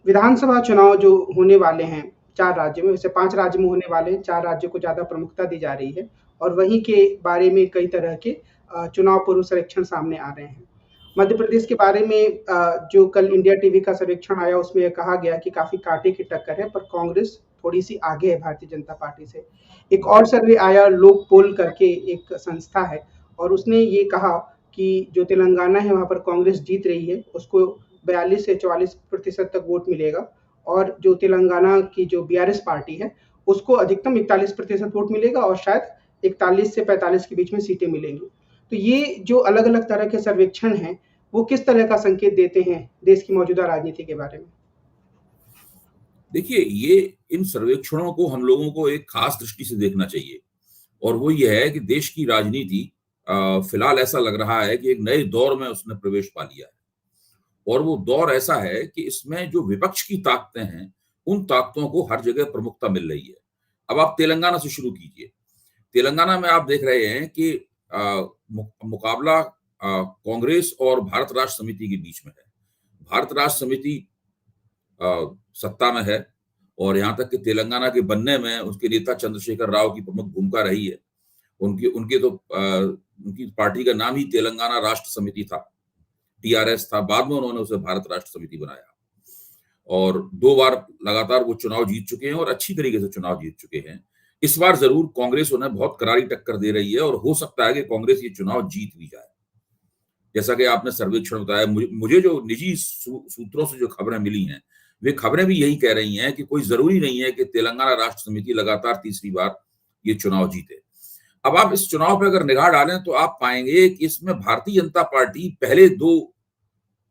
विधानसभा चुनाव जो होने वाले हैं 4 राज्यों में, वैसे 5 राज्य में होने वाले हैं, 4 राज्यों को ज़्यादा प्रमुखता दी जा रही है और वहीं के बारे में कई तरह के चुनाव पूर्व सर्वेक्षण सामने आ रहे हैं। मध्य प्रदेश के बारे में जो कल इंडिया टीवी का सर्वेक्षण आया, उसमें यह कहा गया कि काफ़ी कांटे की टक्कर है, पर कांग्रेस थोड़ी-सी आगे है भारतीय जनता पार्टी से। एक और सर्वे आया, लोक पोल करके एक संस्था है, और उसने ये कहा कि जो तेलंगाना है वहाँ पर कांग्रेस जीत रही है, उसको 42 से 44% तक वोट मिलेगा, और जो तेलंगाना की जो बीआरएस पार्टी है, उसको अधिकतम 41% वोट मिलेगा और शायद 41 से 45 के बीच में सीटें मिलेंगी। तो ये जो अलग-अलग तरह के सर्वेक्षण हैं, वो किस तरह का संकेत देते हैं देश की मौजूदा राजनीति के बारे में? देखिए, ये इन सर्वेक्षणों को हम लोगों को एक खास दृष्टि से देखना चाहिए, और वो ये है कि देश की राजनीति फिलहाल ऐसा लग रहा है कि एक नए दौर में उसने प्रवेश पा लिया है। और वो दौर ऐसा है कि इसमें जो विपक्ष की ताकतें हैं, उन ताकतों को हर जगह प्रमुखता मिल रही है। अब आप तेलंगाना से शुरू कीजिए। तेलंगाना में आप देख रहे हैं कि मुकाबला कांग्रेस और भारत राष्ट्र समिति के बीच में है। भारत राष्ट्र समिति सत्ता में है, और यहाँ तक कि तेलंगाना के बनने में उसके नेता चंद्रशेखर राव की प्रमुख भूमिका रही है। उनकी पार्टी का नाम ही तेलंगाना राष्ट्र समिति था, टीआरएस था। बाद में उन्होंने उसे भारत राष्ट्र समिति बनाया, और 2 बार लगातार वो चुनाव जीत चुके हैं और अच्छी तरीके से चुनाव जीत चुके हैं। इस बार जरूर कांग्रेस उन्हें बहुत करारी टक्कर दे रही है, और हो सकता है कि कांग्रेस ये चुनाव जीत भी जाए। जैसा कि आपने सर्वेक्षण बताया, मुझे जो निजी सूत्रों से जो खबरें मिली हैं, वे खबरें भी यही कह रही हैं कि कोई जरूरी नहीं है कि तेलंगाना राष्ट्र समिति लगातार तीसरी बार ये चुनाव जीते। अब आप इस चुनाव पर अगर निगाह डालें तो आप पाएंगे कि इसमें भारतीय जनता पार्टी पहले 2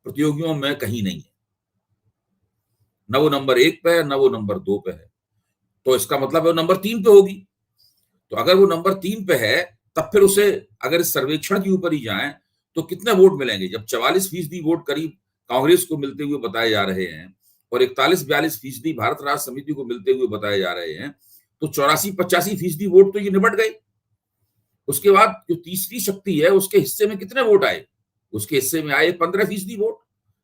प्रतियोगियों में कहीं नहीं है। न वो नंबर 1 पे है, न वो नंबर 2 पे है। तो इसका मतलब है वो नंबर 3 पे होगी। तो अगर वो नंबर 3 पे है, तब फिर उसे अगर इस सर्वेक्षण के ऊपर ही जाएं तो कितने वोट मिलेंगे? जब 44% वोट करीब कांग्रेस को मिलते हुए बताए जा रहे हैं और 41-42% भारत राष्ट्र समिति को मिलते हुए बताए जा रहे हैं, तो 84-85% वोट तो ये निबट गए। उसके बाद जो तीसरी शक्ति है, उसके हिस्से में कितने वोट आए? उसके हिस्से में आए 15% वोट,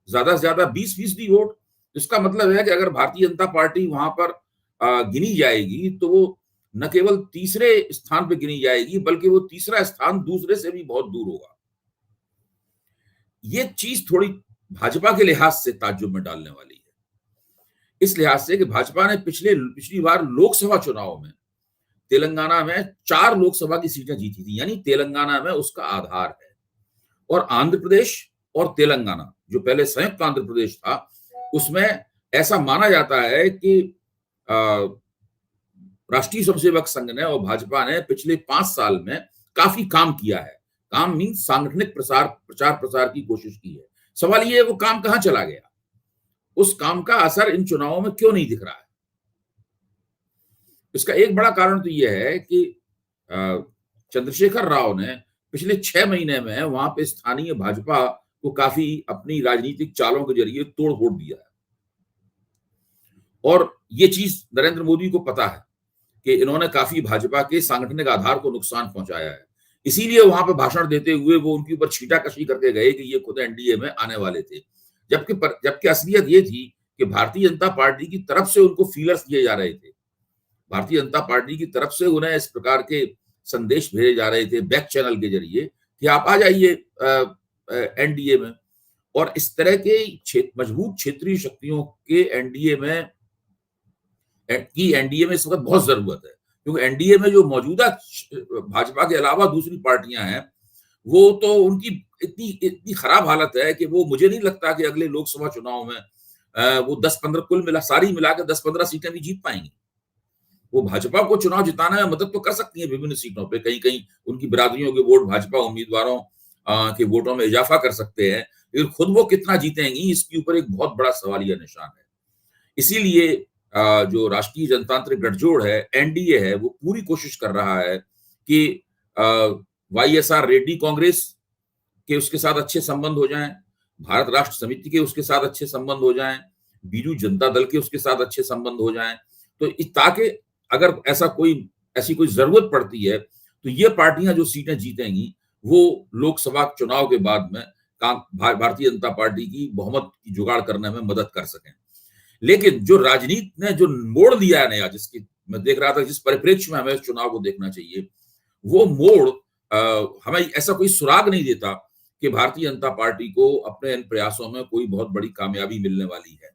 ज्यादा से ज्यादा 20% वोट। इसका मतलब है कि अगर भारतीय जनता पार्टी वहां पर गिनी जाएगी, तो वो न केवल तीसरे स्थान पर गिनी जाएगी, बल्कि वो तीसरा स्थान दूसरे से भी बहुत दूर होगा। ये चीज थोड़ी भाजपा के लिहाज से ताज्जुब में डालने वाली है, इस लिहाज से कि भाजपा ने पिछली बार लोकसभा चुनाव में तेलंगाना में 4 लोकसभा की सीटें जीती थी, यानी तेलंगाना में उसका आधार है। और आंध्र प्रदेश और तेलंगाना, जो पहले संयुक्त आंध्र प्रदेश था, उसमें ऐसा माना जाता है कि राष्ट्रीय स्वयंसेवक संघ ने और भाजपा ने पिछले 5 साल में काफी काम किया है। काम मीन्स सांगठनिक प्रचार प्रसार की कोशिश की है। सवाल ये है, वो काम कहां चला गया? उस काम का असर इन चुनावों में क्यों नहीं दिख रहा है? इसका एक बड़ा कारण तो यह है कि चंद्रशेखर राव ने पिछले 6 महीने में वहां पे स्थानीय भाजपा को काफी अपनी राजनीतिक चालों के जरिए तोड़ फोड़ दिया है, और ये चीज नरेंद्र मोदी को पता है कि इन्होंने काफी भाजपा के सांगठनिक आधार को नुकसान पहुंचाया है। इसीलिए वहां पर भाषण देते हुए वो उनके ऊपर छीटाकशी करके गए कि ये खुद एनडीए में आने वाले थे, जबकि असलियत ये थी कि भारतीय जनता पार्टी की तरफ से उनको फीलर्स दिए जा रहे थे। भारतीय जनता पार्टी की तरफ से उन्हें इस प्रकार के संदेश भेजे जा रहे थे बैक चैनल के जरिए कि आप आ जाइए एनडीए में। और इस तरह के मजबूत क्षेत्रीय शक्तियों के एनडीए में इस वक्त बहुत जरूरत है, क्योंकि एनडीए में जो मौजूदा भाजपा के अलावा दूसरी पार्टियां हैं, वो तो उनकी इतनी खराब हालत है कि वो, मुझे नहीं लगता कि अगले लोकसभा चुनाव में वो 10-15 कुल मिला सारी मिला के 10-15 सीटें भी जीत पाएंगी। वो भाजपा को चुनाव जिताने में मदद तो कर सकती है विभिन्न सीटों पे, कहीं कहीं उनकी बिरादरियों के वोट भाजपा उम्मीदवारों के वोटों में इजाफा कर सकते हैं, लेकिन खुद वो कितना जीतेंगी, इसके ऊपर एक बहुत बड़ा सवालिया निशान है। इसीलिए जो राष्ट्रीय जनतांत्रिक गठजोड़ है, एनडीए है, वो पूरी कोशिश कर रहा है कि वाईएसआर रेड्डी कांग्रेस के उसके साथ अच्छे संबंध हो जाएं, भारत राष्ट्र समिति के उसके साथ अच्छे संबंध हो जाएं, बीजू जनता दल के उसके साथ अच्छे संबंध हो जाएं, तो ताकि अगर ऐसी कोई जरूरत पड़ती है तो ये पार्टियां जो सीटें जीतेंगी वो लोकसभा चुनाव के बाद में भारतीय जनता पार्टी की बहुमत की जुगाड़ करने में मदद कर सकें। लेकिन जो राजनीति ने जो मोड़ लिया है नया, जिसकी मैं देख रहा था, जिस परिप्रेक्ष्य में हमें इस चुनाव को देखना चाहिए, वो मोड़ हमें ऐसा कोई सुराग नहीं देता कि भारतीय जनता पार्टी को अपने इन प्रयासों में कोई बहुत बड़ी कामयाबी मिलने वाली है।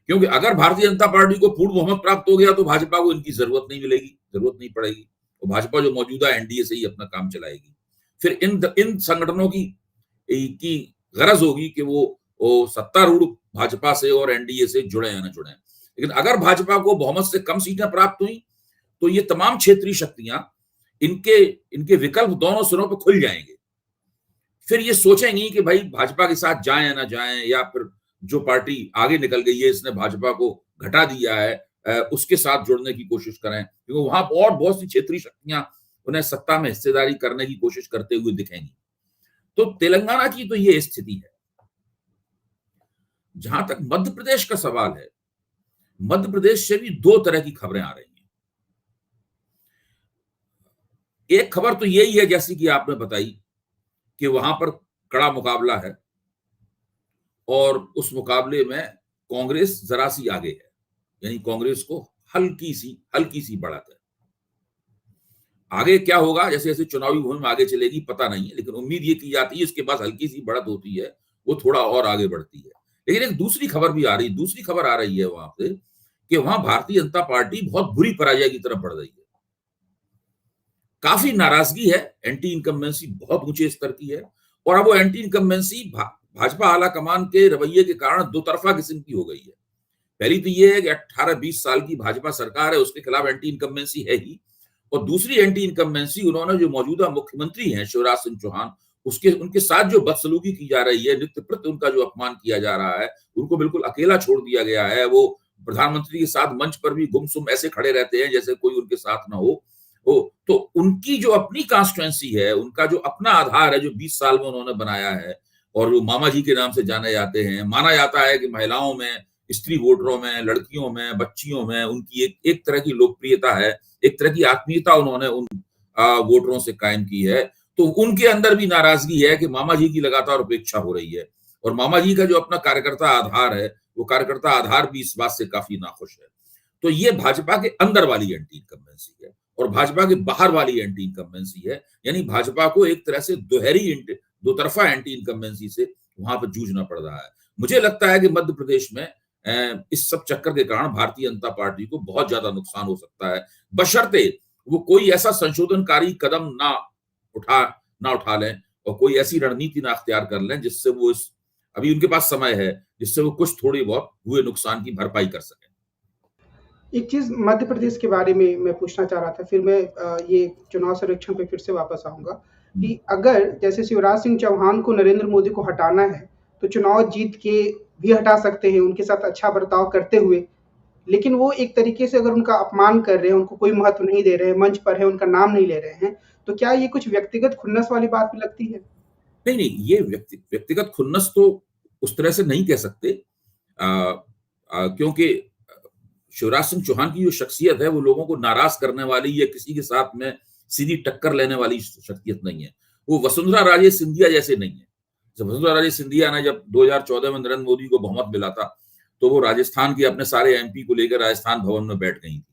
क्योंकि अगर भारतीय जनता पार्टी को पूर्ण बहुमत प्राप्त हो गया तो भाजपा को इनकी जरूरत नहीं मिलेगी, जरूरत नहीं पड़ेगी। तो भाजपा जो मौजूदा एनडीए से ही अपना काम चलाएगी। फिर इन संगठनों की गरज होगी कि वो सत्तारूढ़ भाजपा से और एनडीए से जुड़े या न जुड़े। लेकिन अगर भाजपा को बहुमत से कम सीटें प्राप्त हुई तो ये तमाम क्षेत्रीय शक्तियां इनके विकल्प दोनों सिरों पर खुल जाएंगे। फिर ये सोचेंगी कि भाई भाजपा के साथ जाएं या ना जाएं, या फिर जो पार्टी आगे निकल गई है, इसने भाजपा को घटा दिया है, उसके साथ जुड़ने की कोशिश करें, क्योंकि वहां और बहुत सी क्षेत्रीय शक्तियां उन्हें सत्ता में हिस्सेदारी करने की कोशिश करते हुए दिखेंगी। तो तेलंगाना की तो ये स्थिति है। जहां तक मध्य प्रदेश का सवाल है, मध्य प्रदेश से भी दो तरह की खबरें आ रही हैं। एक खबर तो यही है, जैसी कि आपने बताई, कि वहां पर कड़ा मुकाबला है और उस मुकाबले में कांग्रेस जरा सी आगे है, यानी कांग्रेस को हल्की सी बढ़त है। आगे क्या होगा, जैसे जैसे चुनावी मुहिम आगे चलेगी पता नहीं है, लेकिन उम्मीद ये की जाती है इसके पास हल्की सी बढ़त होती है, वो थोड़ा और आगे बढ़ती है। लेकिन एक दूसरी खबर भी आ रही है वहां से, कि वहां भारतीय जनता पार्टी बहुत बुरी पराजय की तरफ बढ़ रही है। काफी नाराजगी है, एंटी इनकम्बेंसी बहुत ऊंचे स्तर की है, और अब वो एंटी इनकम्बेंसी भाजपा आला कमान के रवैये के कारण दो तरफा किस्म की हो गई है। पहली तो ये है कि 18-20 साल की भाजपा सरकार है, उसके खिलाफ एंटी इनकम्बेंसी है ही, और दूसरी एंटी इनकम्बेंसी उन्होंने जो मौजूदा मुख्यमंत्री हैं शिवराज सिंह चौहान, उनके साथ जो बदसलूकी की जा रही है, नित्य प्रति उनका जो अपमान किया जा रहा है, उनको बिल्कुल अकेला छोड़ दिया गया है। वो प्रधानमंत्री के साथ मंच पर भी गुमसुम ऐसे खड़े रहते हैं जैसे कोई उनके साथ ना हो। तो उनकी जो अपनी कॉन्स्टिट्यूएंसी है, उनका जो अपना आधार है, जो 20 साल में उन्होंने बनाया है, और जो मामा जी के नाम से जाने जाते हैं, माना जाता है कि महिलाओं में, स्त्री वोटरों में, लड़कियों में, बच्चियों में उनकी एक तरह की लोकप्रियता है, एक तरह की आत्मीयता उन्होंने उन वोटरों से कायम की है। तो उनके अंदर भी नाराजगी है कि मामा जी की लगातार उपेक्षा हो रही है, और मामा जी का जो अपना कार्यकर्ता आधार है, वो कार्यकर्ता आधार भी इस बात से काफी नाखुश है। तो ये भाजपा के अंदर वाली एंटी इनकम्बेंसी है, और भाजपा के बाहर वाली एंटी इनकम्बेंसी है, यानी भाजपा को एक तरह से दो तरफा एंटी इनकम्बेंसी से वहां पर जूझना पड़ रहा है। मुझे लगता है कि मध्य प्रदेश में इस सब चक्कर के कारण भारतीय जनता पार्टी को बहुत ज्यादा नुकसान हो सकता है, बशर्ते वो कोई ऐसा संशोधनकारी कदम ना उठा लें, और कोई ऐसी रणनीति ना अख्तियार कर लें जिससे वो अभी उनके पास समय है, जिससे वो कुछ थोड़ी बहुत हुए नुकसान की भरपाई कर सकें। एक चीज मध्य प्रदेश के बारे में मैं पूछना चाह रहा था, फिर मैं ये चुनाव सर्वेक्षण पे फिर से वापस आऊंगा, कि अगर जैसे शिवराज सिंह चौहान को नरेंद्र मोदी को हटाना है तो चुनाव जीत के भी हटा सकते हैं, उनके साथ अच्छा बर्ताव करते हुए, लेकिन वो एक तरीके से अगर उनका अपमान कर रहे हैं, उनको कोई महत्व नहीं दे रहे हैं, मंच पर है उनका नाम नहीं ले रहे हैं, तो क्या ये कुछ व्यक्तिगत खुन्नस वाली बात भी लगती है? नहीं, ये व्यक्तिगत खुन्नस तो उस तरह से नहीं कह सकते, क्योंकि शिवराज सिंह चौहान की जो शख्सियत है वो लोगों को नाराज करने वाली या किसी के साथ में सीधी टक्कर लेने वाली शख्सियत नहीं है। वो वसुंधरा राजे सिंधिया जैसे नहीं है। जब वसुंधरा राजे सिंधिया ने जब 2014 में नरेंद्र मोदी को बहुमत मिला था, तो वो राजस्थान के अपने सारे एमपी को लेकर राजस्थान भवन में बैठ गई थी,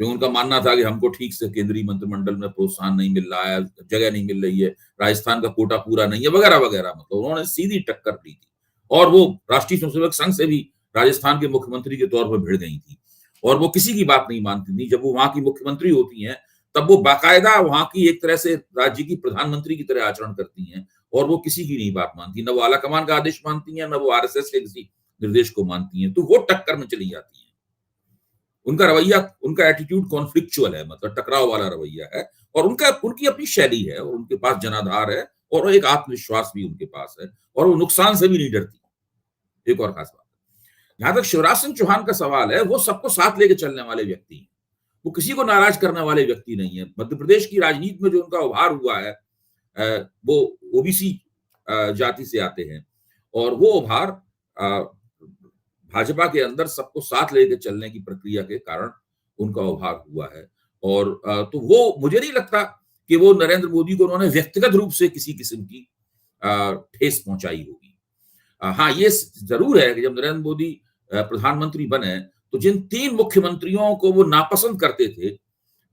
क्योंकि उनका मानना था कि हमको ठीक से केंद्रीय मंत्रिमंडल में प्रोत्साहन नहीं मिल रहा है, जगह नहीं मिल रही है, राजस्थान का कोटा पूरा नहीं है, वगैरह वगैरह। मतलब उन्होंने सीधी टक्कर ली थी, और वो राष्ट्रीय स्वयंसेवक संघ से भी राजस्थान के मुख्यमंत्री के तौर पर भिड़ गई थी, और वो किसी की बात नहीं मानती थी। जब वो वहां की मुख्यमंत्री होती हैं तब वो बाकायदा वहां की एक तरह से राज्य की प्रधानमंत्री की तरह आचरण करती हैं, और वो किसी की नहीं बात मानती, न वो आलाकमान का आदेश मानती हैं, न वो आरएसएस के किसी निर्देश को मानती हैं। तो वो टक्कर में चली जाती हैं। उनका रवैया, उनका एटीट्यूड कॉन्फ्लिक्चुअल है, मतलब टकराव वाला रवैया है, और उनकी अपनी शैली है, और उनके पास जनाधार है, और एक आत्मविश्वास भी उनके पास है, और वो नुकसान से भी नहीं डरती। एक और खास बात, जहां तक शिवराज सिंह चौहान का सवाल है, वो सबको साथ लेके चलने वाले व्यक्ति हैं, वो किसी को नाराज करने वाले व्यक्ति नहीं है। मध्य प्रदेश की राजनीति में जो उनका उभार हुआ है, वो ओबीसी जाति से आते हैं, और वो उभार भाजपा के अंदर सबको साथ लेके चलने की प्रक्रिया के कारण उनका उभार हुआ है। और तो वो मुझे नहीं लगता कि वो नरेंद्र मोदी को उन्होंने व्यक्तिगत रूप से किसी किस्म की ठेस पहुंचाई होगी। हाँ, ये जरूर है कि जब नरेंद्र मोदी प्रधानमंत्री बने तो जिन 3 मुख्यमंत्रियों को वो नापसंद करते थे,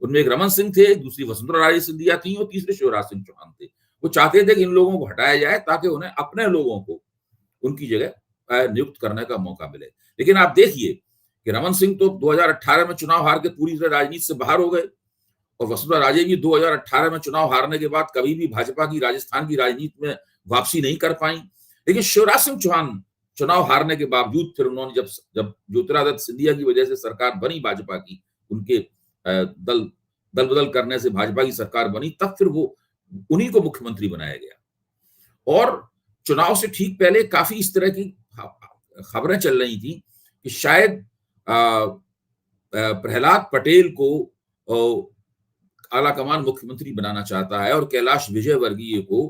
उनमें एक रमन सिंह थे, दूसरी वसुंधरा राजे सिंधिया थी और तीसरे शिवराज सिंह चौहान थे। वो चाहते थे कि इन लोगों को हटाया जाए ताकि उन्हें अपने लोगों को उनकी जगह नियुक्त करने का मौका मिले। लेकिन आप देखिए कि रमन सिंह तो 2018 में चुनाव हार के पूरी तरह राजनीति से बाहर हो गए और वसुंधरा राजे भी 2018 में चुनाव हारने के बाद कभी भी भाजपा की राजस्थान की राजनीति में वापसी नहीं कर पाई। लेकिन शिवराज सिंह चौहान चुनाव हारने के बावजूद फिर उन्होंने जब ज्योतिरादित्य सिंधिया की वजह से सरकार बनी भाजपा की, उनके दल बदल करने से भाजपा की सरकार बनी, तब फिर वो उन्हीं को मुख्यमंत्री बनाया गया। और चुनाव से ठीक पहले काफी इस तरह की खबरें चल रही थी कि शायद प्रहलाद पटेल को आलाकमान मुख्यमंत्री बनाना चाहता है और कैलाश विजयवर्गीय को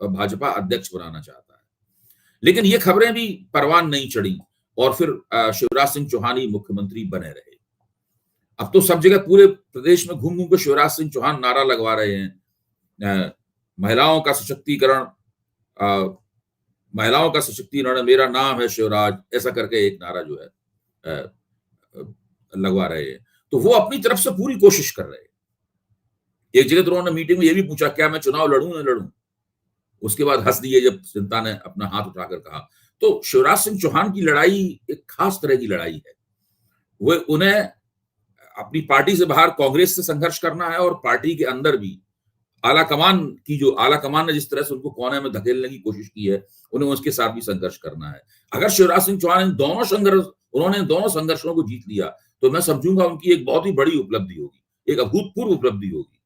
भाजपा अध्यक्ष बनाना चाहता है। लेकिन ये खबरें भी परवान नहीं चढ़ी और फिर शिवराज सिंह चौहान ही मुख्यमंत्री बने रहे। अब तो सब जगह पूरे प्रदेश में घूम घूम के शिवराज सिंह चौहान नारा लगवा रहे हैं, महिलाओं का सशक्तिकरण, महिलाओं का सशक्तिकरण, मेरा नाम है शिवराज, ऐसा करके एक नारा जो है लगवा रहे हैं। तो वो अपनी तरफ से पूरी कोशिश कर रहे हैं। एक जगह तो उन्होंने मीटिंग में ये भी पूछा क्या मैं चुनाव लड़ूं ना लड़ूं, उसके बाद हंस दिए जब जनता ने अपना हाथ उठाकर कहा। तो शिवराज सिंह चौहान की लड़ाई एक खास तरह की लड़ाई है। वो उन्हें अपनी पार्टी से बाहर कांग्रेस से संघर्ष करना है और पार्टी के अंदर भी आलाकमान ने जिस तरह से उनको कोने में धकेलने की कोशिश की है, उन्हें उसके साथ भी संघर्ष करना है। अगर शिवराज सिंह चौहान उन्होंने दोनों संघर्षों को जीत लिया तो मैं समझूंगा उनकी एक बहुत ही बड़ी उपलब्धि होगी, एक अभूतपूर्व उपलब्धि होगी।